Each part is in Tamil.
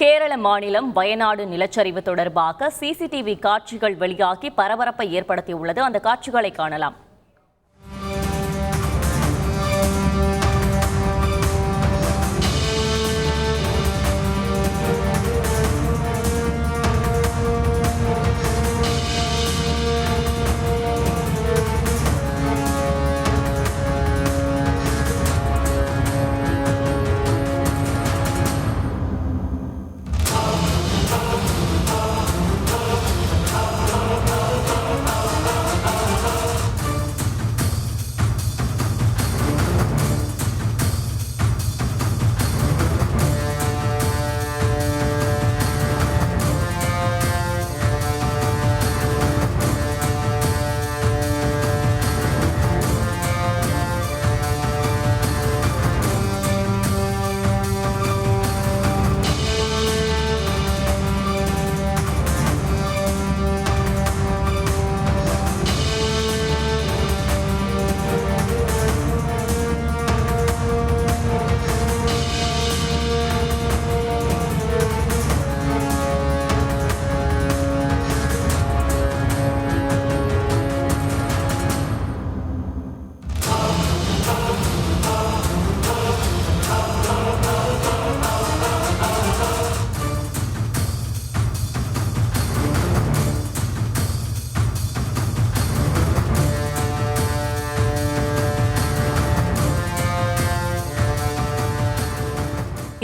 கேரள மாநிலம் வயநாடு நிலச்சரிவு தொடர்பாக சிசிடிவி காட்சிகள் வெளியாகி பரபரப்பை ஏற்படுத்தியுள்ளது. அந்த காட்சிகளை காணலாம்.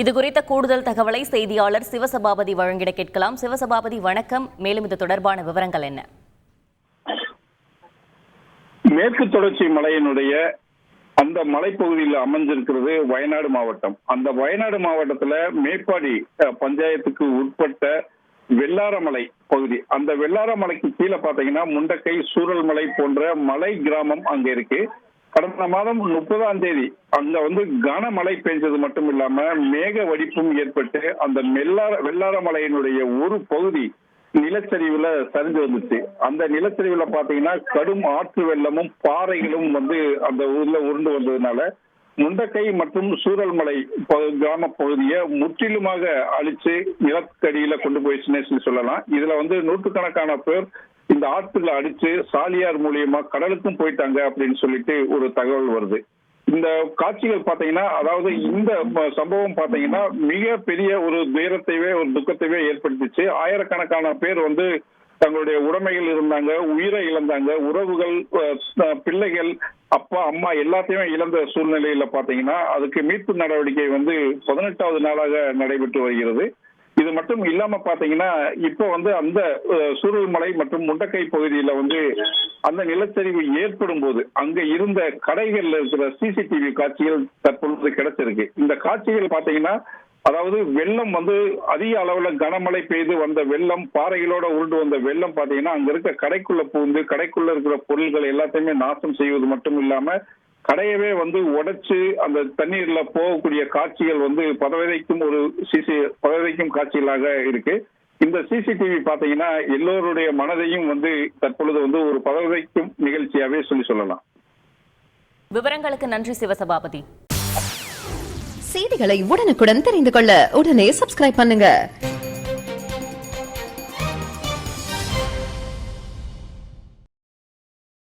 இது குறித்த கூடுதல் தகவலை செய்தியாளர் சிவசபாபதி வழங்கிட கேட்கலாம். சிவசபாபதி, வணக்கம். மேலும் இது தொடர்பான விவரங்கள் என்ன? மேற்கு தொடர்ச்சி மலையினுடைய அந்த மலைப்பகுதியில் அமைஞ்சிருக்கிறது வயநாடு மாவட்டம். அந்த வயநாடு மாவட்டத்துல மேப்பாடி பஞ்சாயத்துக்கு உட்பட்ட வெள்ளாரமலை பகுதி. அந்த வெள்ளாரமலைக்கு கீழே பாத்தீங்கன்னா முண்டக்கை, சூரல்மலை போன்ற மலை கிராமம் அங்க இருக்கு. கடந்த மாதம் 30ஆம் தேதி அங்க கனமழை பெஞ்சது மட்டும் இல்லாம மேக வெடிப்பும் ஏற்பட்டு அந்த வெள்ளாரமலையினுடைய ஒரு பகுதி நிலச்சரிவுல சரிஞ்சு வந்துச்சு. அந்த நிலச்சரிவுல பாத்தீங்கன்னா கடும் ஆற்று வெள்ளமும் பாறைகளும் அந்த ஊர்ல உருண்டு வந்ததுனால முண்டக்கை மற்றும் சூரல்மலை கிராம பகுதியை முற்றிலுமாக அழிச்சு நிலத்தடியில கொண்டு போயிடுச்சுன்னு சொல்லலாம். இதுல நூற்றுக்கணக்கான பேர் இந்த ஆற்றுல அடிச்சு சாலியார் மூலியமா கடலுக்கும் போயிட்டாங்க அப்படின்னு சொல்லிட்டு ஒரு தகவல் வருது. இந்த காட்சிகள் பாத்தீங்கன்னா, அதாவது இந்த சம்பவம் பாத்தீங்கன்னா மிக பெரிய ஒரு துயரத்தையே ஒரு துக்கத்தையே ஏற்படுத்திச்சு. ஆயிரக்கணக்கான பேர் தங்களுடைய உடைமைகள் இருந்தாங்க, உயிரை இழந்தாங்க, உறவுகள், பிள்ளைகள், அப்பா அம்மா எல்லாத்தையுமே இழந்த சூழ்நிலையில பாத்தீங்கன்னா அதுக்கு மீட்பு நடவடிக்கை 18வது நாளாக நடைபெற்று வருகிறது. இது மட்டும் இல்லாம பாத்தீங்கன்னா இப்ப அந்த சூரல்மலை மற்றும் முண்டக்கை பகுதியில அந்த நிலச்சரிவு ஏற்படும் போது அங்க இருந்த கடைகள்ல இருக்கிற சிசிடிவி காட்சிகள் தற்பொழுது கிடைச்சிருக்கு. இந்த காட்சிகள் பாத்தீங்கன்னா, அதாவது வெள்ளம் அதிக அளவுல கனமழை பெய்து வந்த வெள்ளம், பாறைகளோட உருண்டு வந்த வெள்ளம் பாத்தீங்கன்னா அங்க இருக்க கடைக்குள்ள புகுந்து கடைக்குள்ள இருக்கிற பொருள்கள் எல்லாத்தையுமே நாசம் செய்வது மட்டும் இல்லாம கடையவே உடைச்சு அந்த தண்ணீர்ல போகக்கூடிய காட்சிகள் பதவிதைக்கும் காட்சிகளாக இருக்கு. இந்த சிசிடிவி பாத்தீங்கன்னா எல்லோருடைய மனதையும் தற்பொழுது ஒரு பதவிதைக்கும் நிகழ்ச்சியாவே சொல்லலாம். விவரங்களுக்கு நன்றி சிவசபாபதி. செய்திகளை உடனுக்குடன் தெரிந்து கொள்ள உடனே சப்ஸ்கிரைப் பண்ணுங்க.